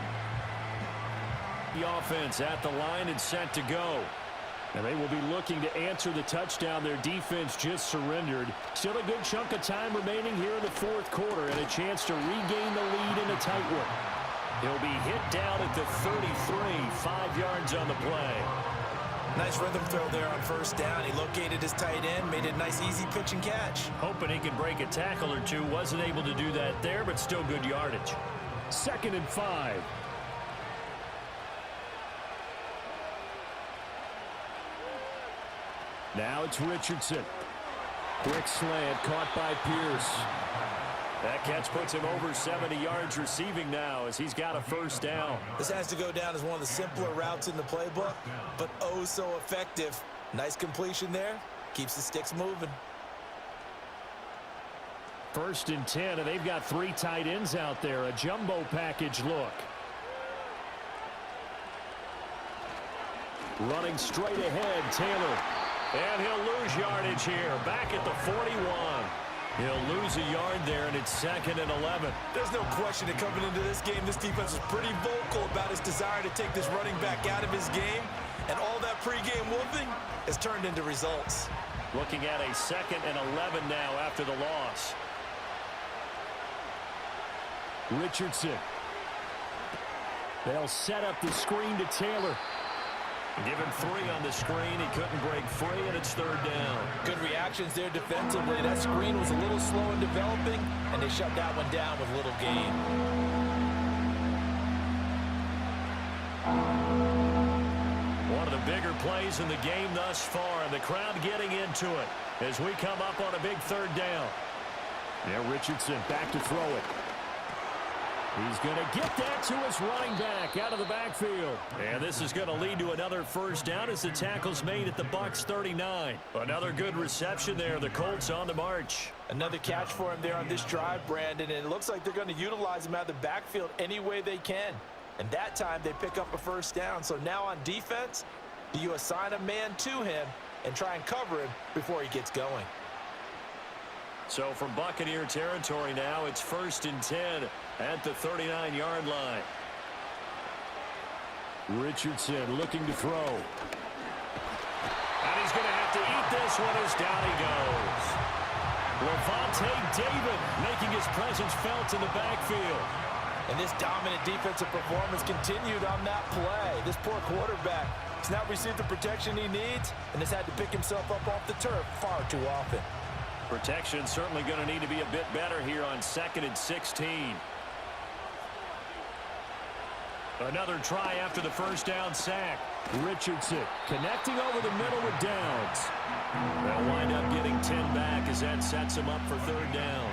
The offense at the line and set to go. And they will be looking to answer the touchdown their defense just surrendered. Still a good chunk of time remaining here in the 4th quarter, and a chance to regain the lead in a tight one. He'll be hit down at the 33, 5 yards on the play. Nice rhythm throw there on 1st down. He located his tight end, made it a nice easy pitch and catch. Hoping he could break a tackle or two. Wasn't able to do that there, but still good yardage. 2nd and 5. Now it's Richardson. Quick slant caught by Pierce. That catch puts him over 70 yards receiving now as he's got a 1st down. This has to go down as one of the simpler routes in the playbook, but oh so effective. Nice completion there. Keeps the sticks moving. 1st and 10, and they've got 3 tight ends out there. A jumbo package look. Running straight ahead, Taylor. And he'll lose yardage here. Back at the 41. He'll lose a yard there, and it's 2nd and 11. There's no question that coming into this game, this defense is pretty vocal about his desire to take this running back out of his game. And all that pregame wolfing has turned into results. Looking at a 2nd and 11 now after the loss. Richardson. They'll set up the screen to Taylor. Give him 3 on the screen. He couldn't break free, and it's 3rd down. Good reactions there defensively. That screen was a little slow in developing, and they shut that one down with little gain. One of the bigger plays in the game thus far, and the crowd getting into it as we come up on a big 3rd down. Now Richardson back to throw it. He's going to get that to his running back out of the backfield. And this is going to lead to another first down as the tackle's made at the Bucs 39. Another good reception there. The Colts on the march. Another catch for him there on this drive, Brandon, and it looks like they're going to utilize him out of the backfield any way they can. And that time they pick up a first down. So now on defense, do you assign a man to him and try and cover him before he gets going? So from Buccaneer territory now, it's 1st and 10 at the 39-yard line. Richardson looking to throw. And he's going to have to eat this one as down he goes. Levante David making his presence felt in the backfield. And this dominant defensive performance continued on that play. This poor quarterback has not received the protection he needs and has had to pick himself up off the turf far too often. Protection certainly going to need to be a bit better here on 2nd and 16. Another try after the first down sack. Richardson connecting over the middle with Downs. They'll wind up getting 10 back as that sets him up for 3rd down.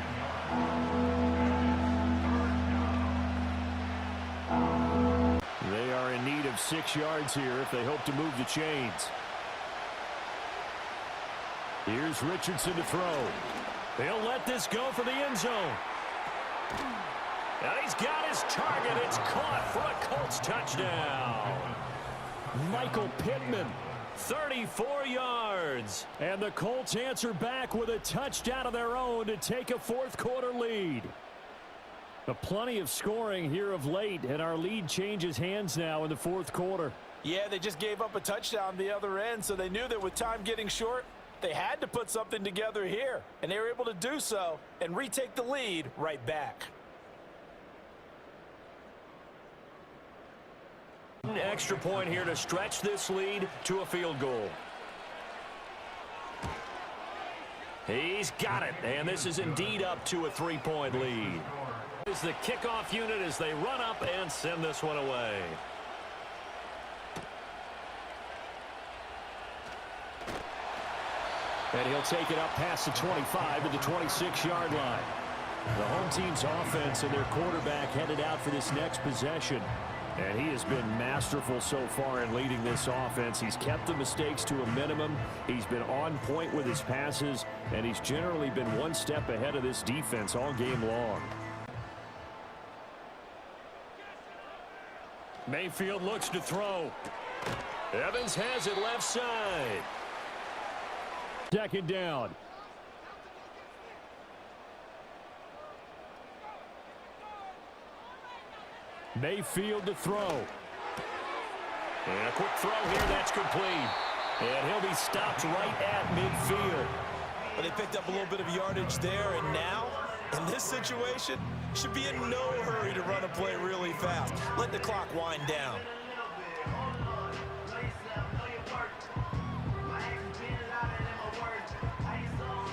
They are in need of 6 yards here if they hope to move the chains. Here's Richardson to throw. They'll let this go for the end zone. And he's got his target. It's caught for a Colts touchdown. Michael Pittman, 34 yards. And the Colts answer back with a touchdown of their own to take a 4th quarter lead. Plenty of scoring here of late, and our lead changes hands now in the 4th quarter. Yeah, they just gave up a touchdown the other end, so they knew that with time getting short, they had to put something together here, and they were able to do so and retake the lead right back. An extra point here to stretch this lead to a field goal. He's got it, and this is indeed up to a 3-point lead. Is the kickoff unit as they run up and send this one away. And he'll take it up past the 25 to the 26-yard line. The home team's offense and their quarterback headed out for this next possession. And he has been masterful so far in leading this offense. He's kept the mistakes to a minimum. He's been on point with his passes. And he's generally been one step ahead of this defense all game long. Mayfield looks to throw. Evans has it left side. 2nd down. Mayfield to throw. And a quick throw here, that's complete. And he'll be stopped right at midfield. But they picked up a little bit of yardage there, and now, in this situation, should be in no hurry to run a play really fast. Let the clock wind down.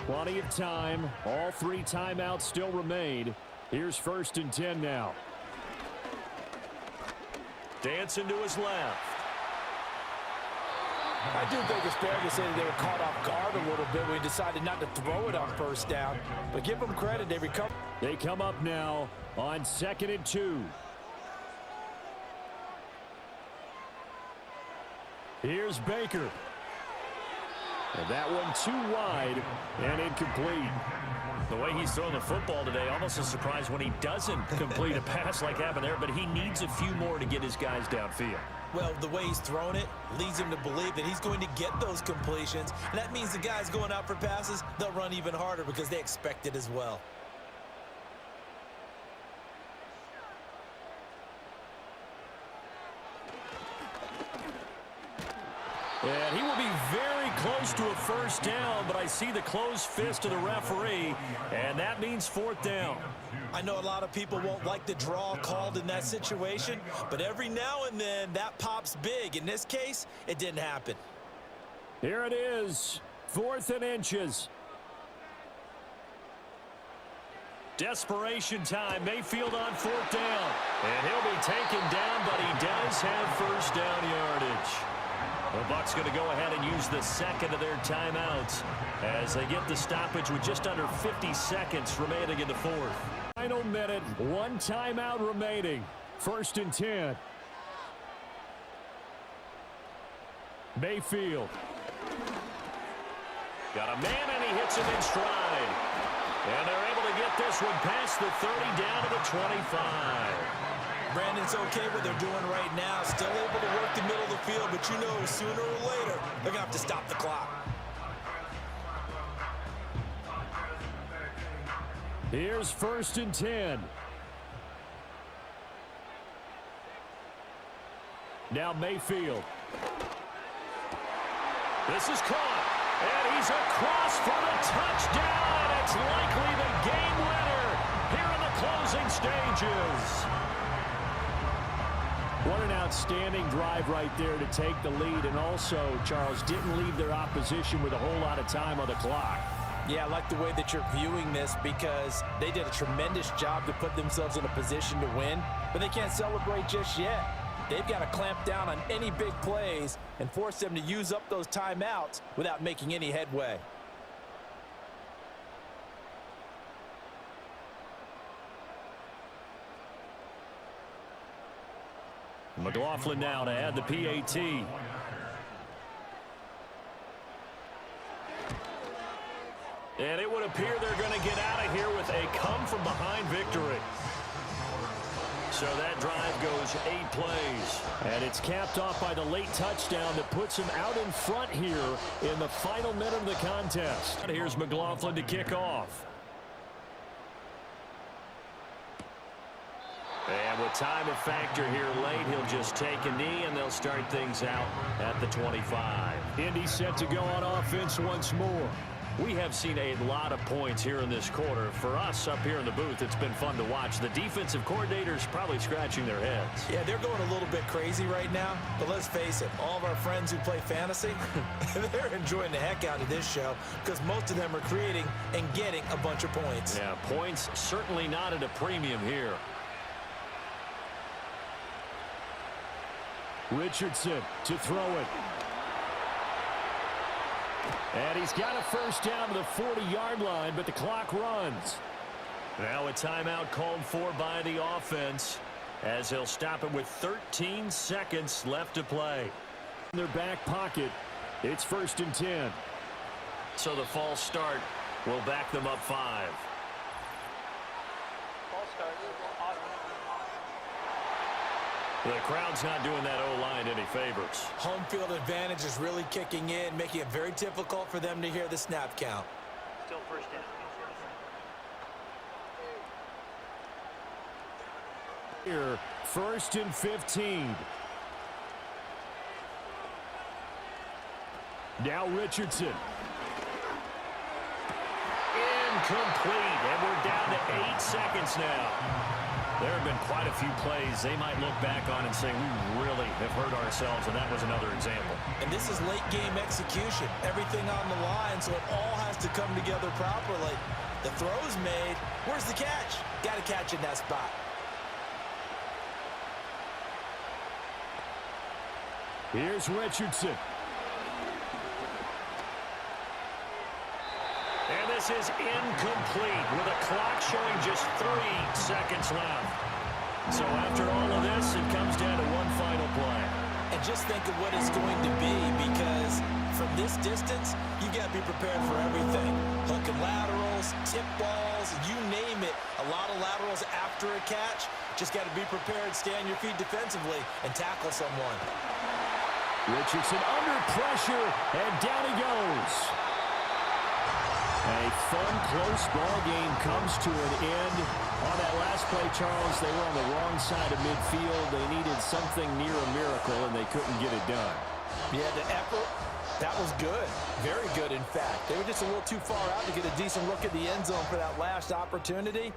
Plenty of time. All 3 timeouts still remain. Here's 1st and 10 now. Dancing to his left. I do think it's fair to say that they were caught off guard a little bit when he decided not to throw it on 1st down. But give them credit, they recovered. They come up now on 2nd and 2. Here's Baker. And that one too wide and incomplete. The way he's throwing the football today, almost a surprise when he doesn't complete a pass like happened there, but he needs a few more to get his guys downfield. Well, the way he's thrown it leads him to believe that he's going to get those completions. And that means the guys going out for passes, they'll run even harder because they expect it as well. And he will be very close to a 1st down, but I see the closed fist of the referee, and that means 4th down. I know a lot of people won't like the draw called in that situation, but every now and then that pops big. In this case, it didn't happen. Here it is, 4th and inches. Desperation time, Mayfield on 4th down. And he'll be taken down, but he does have 1st down yardage. The Bucs going to go ahead and use the 2nd of their timeouts as they get the stoppage with just under 50 seconds remaining in the 4th. Final minute, one timeout remaining. 1st and 10. Mayfield. Got a man, and he hits him in stride. And they're able to get this one past the 30 down to the 25. Brandon's okay what they're doing right now. Still able to work the middle of the field, but you know sooner or later they're going to have to stop the clock. Here's 1st and 10. Now Mayfield. This is caught, and he's across for the touchdown, and it's likely the game winner here in the closing stages. What an outstanding drive right there to take the lead, and also, Charles, didn't leave their opposition with a whole lot of time on the clock. Yeah, I like the way that you're viewing this because they did a tremendous job to put themselves in a position to win, but they can't celebrate just yet. They've got to clamp down on any big plays and force them to use up those timeouts without making any headway. McLaughlin now to add the PAT. And it would appear they're going to get out of here with a come-from-behind victory. So that drive goes 8 plays. And it's capped off by the late touchdown that puts him out in front here in the final minute of the contest. Here's McLaughlin to kick off. And with time at factor here late, he'll just take a knee, and they'll start things out at the 25. Indy set to go on offense once more. We have seen a lot of points here in this quarter. For us up here in the booth, it's been fun to watch. The defensive coordinators probably scratching their heads. Yeah, they're going a little bit crazy right now. But let's face it, all of our friends who play fantasy, they're enjoying the heck out of this show because most of them are creating and getting a bunch of points. Yeah, points certainly not at a premium here. Richardson to throw it. And he's got a first down to the 40-yard line, but the clock runs. Now a timeout called for by the offense as he'll stop it with 13 seconds left to play. In their back pocket, it's 1st and 10. So the false start will back them up 5. False start. The crowd's not doing that O-line any favors. Home field advantage is really kicking in, making it very difficult for them to hear the snap count. Still first down. Here, 1st and 15. Now Richardson. Incomplete, and we're down to 8 seconds now. There have been quite a few plays they might look back on and say, we really have hurt ourselves, and that was another example. And this is late game execution. Everything on the line, so it all has to come together properly. The throw's made. Where's the catch? Got to catch in that spot. Here's Richardson. And this is incomplete with a clock showing just 3 seconds left. So after all of this, it comes down to one final play. And just think of what it's going to be because from this distance, you got to be prepared for everything. Hook and laterals, tip balls, you name it. A lot of laterals after a catch. Just got to be prepared, stay on your feet defensively, and tackle someone. Richardson under pressure, and down he goes. A fun, close ball game comes to an end. On that last play, Charles, they were on the wrong side of midfield. They needed something near a miracle, and they couldn't get it done. Yeah, the effort, that was good. Very good, in fact. They were just a little too far out to get a decent look at the end zone for that last opportunity.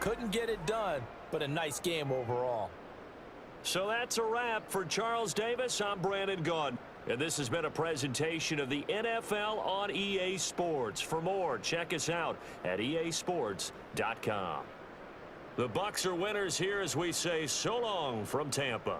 Couldn't get it done, but a nice game overall. So that's a wrap for Charles Davis. I'm Brandon Gunn. And this has been a presentation of the NFL on EA Sports. For more, check us out at easports.com. The Bucs are winners here as we say so long from Tampa.